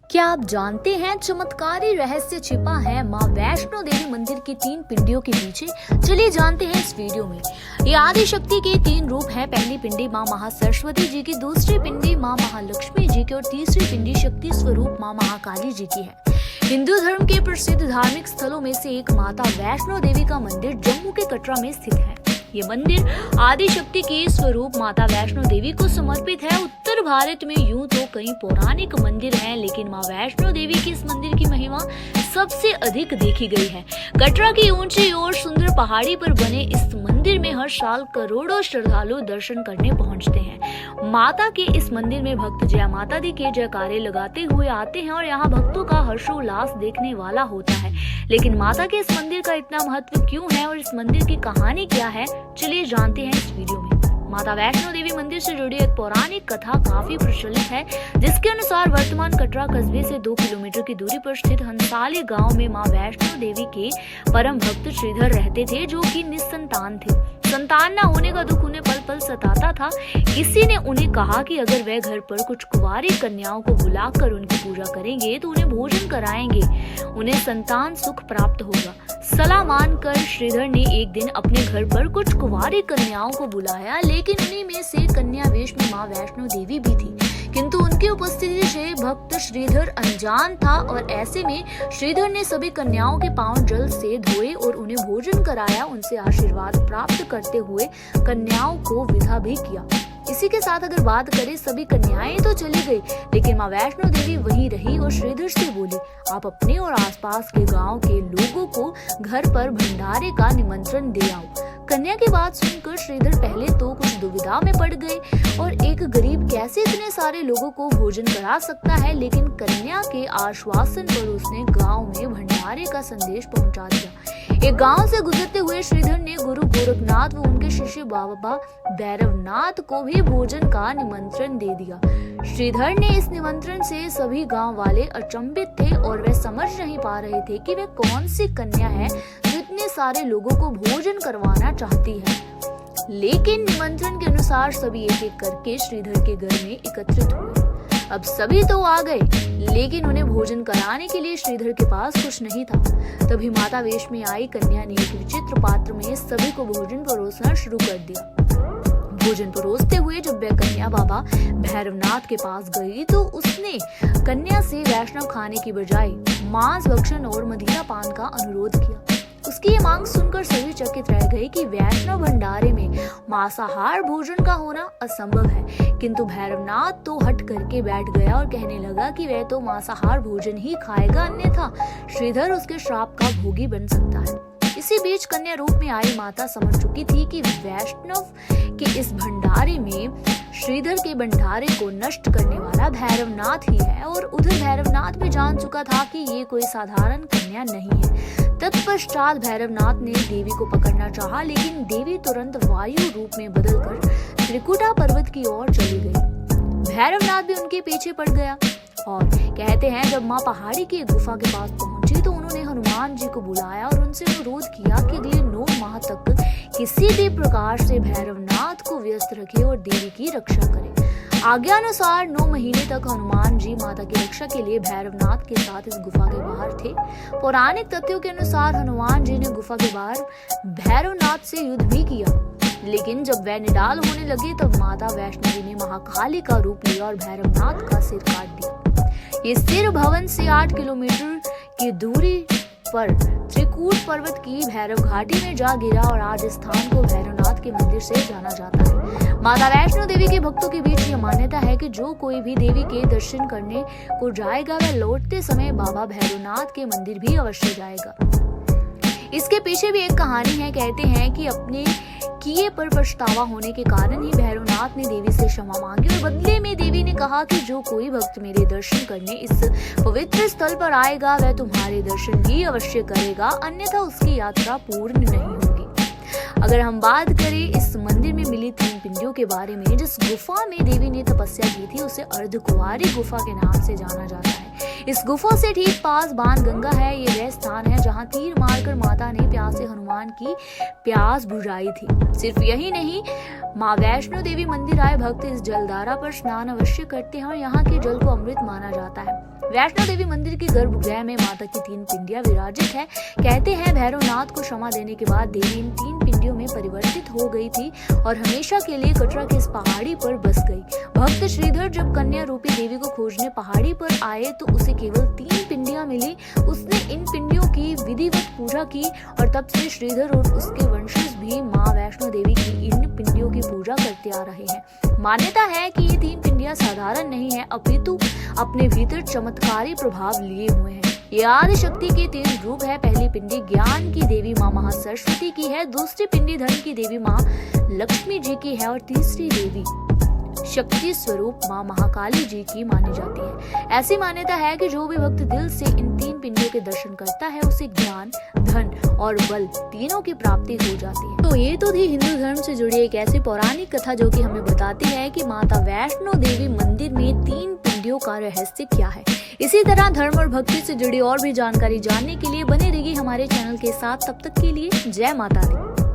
क्या आप जानते हैं चमत्कारी रहस्य छिपा है माँ वैष्णो देवी मंदिर की 3 पिंडियों के पीछे? चलिए जानते हैं इस वीडियो में। ये आदि शक्ति के 3 रूप हैं। पहली पिंडी माँ महासरस्वती जी की, दूसरी पिंडी माँ महालक्ष्मी जी की और तीसरी पिंडी शक्ति स्वरूप माँ महाकाली जी की है। हिंदू धर्म के प्रसिद्ध धार्मिक स्थलों में से एक माता वैष्णो देवी का मंदिर जम्मू के कटरा में स्थित है। ये मंदिर आदि शक्ति के स्वरूप माता वैष्णो देवी को समर्पित है। उत्तर भारत में यूं तो कई पौराणिक मंदिर हैं, लेकिन माँ वैष्णो देवी की इस मंदिर की महिमा सबसे अधिक देखी गई है। कटरा की ऊंची और सुंदर पहाड़ी पर बने इस मंदिर में हर साल करोड़ों श्रद्धालु दर्शन करने पहुंचते हैं। माता के इस मंदिर में भक्त जय माता दी के जयकारे लगाते हुए आते हैं और यहाँ भक्तों का हर्षोल्लास देखने वाला होता है। लेकिन माता के इस मंदिर का इतना महत्व क्यों है और इस मंदिर की कहानी क्या है, चलिए जानते हैं इस वीडियो में। माता वैष्णो देवी मंदिर से जुड़ी एक पौराणिक कथा काफी प्रचलित है, जिसके अनुसार वर्तमान कटरा कस्बे से 2 किलोमीटर की दूरी पर स्थित हंसाली गांव में मां वैष्णो देवी के परम भक्त श्रीधर रहते थे, जो कि निसंतान थे। संतान न होने का दुख उन्हें पल पल सताता था। किसी ने उन्हें कहा कि अगर वे घर पर कुछ कुंवारी कन्याओं को बुलाकर उनकी पूजा करेंगे तो उन्हें भोजन कराएंगे, उन्हें संतान सुख प्राप्त होगा। सलाह मानकर श्रीधर ने एक दिन अपने घर पर कुछ कुंवारी कन्याओं को बुलाया, लेकिन उन्हीं में से कन्या वेश में माँ वैष्णो देवी भी थी। किंतु उनकी उपस्थिति से भक्त श्रीधर अनजान था और ऐसे में श्रीधर ने सभी कन्याओं के पांव जल से धोए और उन्हें भोजन कराया। उनसे आशीर्वाद प्राप्त करते हुए कन्याओं को विदा भी किया। इसी के साथ अगर बात करें, सभी कन्याएं तो चली गई, लेकिन माँ वैष्णो देवी वहीं रही और श्रीधर से बोली, आप अपने और आसपास के गांव के लोगों को घर पर भंडारे का निमंत्रण दे आओ। कन्या की बात सुनकर श्रीधर पहले तो कुछ दुविधा में पड़ गए और एक गरीब कैसे इतने सारे लोगों को भोजन करा सकता है, लेकिन कन्या के आश्वासन पर उसने गांव में भंडारे का संदेश पहुंचा दिया। एक गांव से गुजरते हुए श्रीधर ने गुरु गोरखनाथ व उनके शिष्य बाबा भैरवनाथ को भी भोजन का निमंत्रण दे दिया। श्रीधर ने इस निमंत्रण से सभी गांव वाले अचंभित थे और वे समझ नहीं पा रहे थे कि वे कौन सी कन्या है जो इतने सारे लोगों को भोजन करवाना चाहती है। लेकिन निमंत्रण के अनुसार सभी एक एक करके श्रीधर के घर में एकत्रित हुए। अब सभी तो आ गए, लेकिन उन्हें भोजन कराने के लिए श्रीधर के पास कुछ नहीं था। तभी माता वेश में आई कन्या ने एक विचित्र पात्र में सभी को भोजन परोसना शुरू कर दिया। भोजन परोसते हुए जब वह कन्या बाबा भैरवनाथ के पास गई तो उसने कन्या से वैष्णव खाने की बजाय मांस भक्षण और मदिरा पान का अनुरोध किया। उसकी ये मांग सुनकर सभी चकित रह गए कि वैष्णव भंडारे में मांसाहार भोजन का होना असंभव है। किंतु भैरवनाथ तो हट करके बैठ गया और कहने लगा कि वह तो मांसाहार भोजन ही खाएगा, अन्यथा श्रीधर उसके श्राप का भोगी बन सकता है। इसी बीच कन्या रूप में आई माता समझ चुकी थी कि वैष्णव के इस भंडारे में श्रीधर के भंडारे को नष्ट करने वाला भैरवनाथ ही है, और उधर भैरवनाथ भी जान चुका था कि ये कोई साधारण कन्या नहीं है। तत्पश्चात भैरवनाथ ने देवी को पकड़ना चाहा, लेकिन देवी तुरंत वायु रूप में बदलकर त्रिकुटा पर्वत की ओर चली गई। भैरवनाथ भी उनके पीछे पड़ गया और कहते हैं जब माँ पहाड़ी की एक गुफा के पास पहुंची तो उन्होंने हनुमान जी को बुलाया और उनसे अनुरोध किया कि अगले 9 माह तक किसी भी प्रकार से भैरवनाथ को व्यस्त रखे और देवी की रक्षा करे। आज्ञानुसार 9 महीने तक हनुमान जी माता की रक्षा के लिए भैरवनाथ के साथ इस गुफा के बाहर थे। पौराणिक तथ्यों के अनुसार हनुमान जी ने गुफा के बाहर भैरवनाथ से युद्ध भी किया, लेकिन जब वह निडाल होने लगे तब माता वैष्णो देवी ने महाकाली का रूप लिया और भैरवनाथ का सिर काट दिया। ये सिर भवन से 8 किलोमीटर की दूरी पर त्रिकूट पर्वत की भैरव घाटी में जा गिरा और आज इस स्थान को भैरवनाथ के मंदिर से जाना जाता है। माता वैष्णो देवी के भक्तों के बीच यह मान्यता है कि जो कोई भी देवी के दर्शन करने को जाएगा वह लौटते समय बाबा भैरवनाथ के मंदिर भी अवश्य जाएगा। इसके पीछे भी एक कहानी है। कहते हैं कि अपने किए पर पछतावा होने के कारण ही भैरवनाथ ने देवी से क्षमा मांगी और बदले में देवी ने कहा कि जो कोई भक्त मेरे दर्शन करने इस पवित्र स्थल पर आएगा वह तुम्हारे दर्शन भी अवश्य करेगा, अन्यथा उसकी यात्रा पूर्ण नहीं होगी। अगर हम बात करें इस मंदिर में मिली 3 पिंडियों के बारे में, जिस गुफा में देवी ने तपस्या की थी उसे अर्धकुंवारी गुफा के नाम से जाना जाता है। इस गुफा से ठीक पास बाण गंगा है। ये वह स्थान है जहाँ तीर मारकर माता ने प्यासे हनुमान की प्यास बुझाई थी। सिर्फ यही नहीं, माँ वैष्णो देवी मंदिर आए भक्त इस जलधारा पर स्नान अवश्य करते हैं और यहाँ के जल को अमृत माना जाता है। वैष्णो देवी मंदिर के गर्भगृह में माता की 3 पिंडियां विराजित है। कहते हैं भैरवनाथ को क्षमा देने के बाद देवी इन 3 पिंडियों में परिवर्तित हो गई थी और हमेशा के लिए कटरा की इस पहाड़ी पर बस गई। भक्त श्रीधर जब कन्या रूपी देवी को खोजने पहाड़ी पर आए तो उसे केवल 3 पिंडियां मिली। उसने इन पिंडियों की विधिवत पूजा की और तब से श्रीधर और उसके वंशज भी माँ वैष्णो देवी की इन पिंडियों की पूजा करते आ रहे हैं। मान्यता है कि ये 3 पिंडियां साधारण नहीं है, अपितु अपने भीतर चमत्कारी प्रभाव लिए हुए हैं। ये आदि शक्ति के 3 रूप है। पहली पिंडी ज्ञान की देवी माँ महासरस्वती की है, दूसरी पिंडी धन की देवी माँ लक्ष्मी जी की है और तीसरी देवी शक्ति स्वरूप माँ महाकाली जी की मानी जाती है। ऐसी मान्यता है कि जो भी भक्त दिल से इन 3 पिंडियों के दर्शन करता है उसे ज्ञान, धन और बल तीनों की प्राप्ति हो जाती है। तो ये तो थी हिंदू धर्म से जुड़ी एक ऐसी पौराणिक कथा जो कि हमें बताती है कि माता वैष्णो देवी मंदिर में 3 पिंडियों का रहस्य क्या है। इसी तरह धर्म और भक्ति से जुड़ी और भी जानकारी जानने के लिए बने रहिए हमारे चैनल के साथ। तब तक के लिए जय माता दी।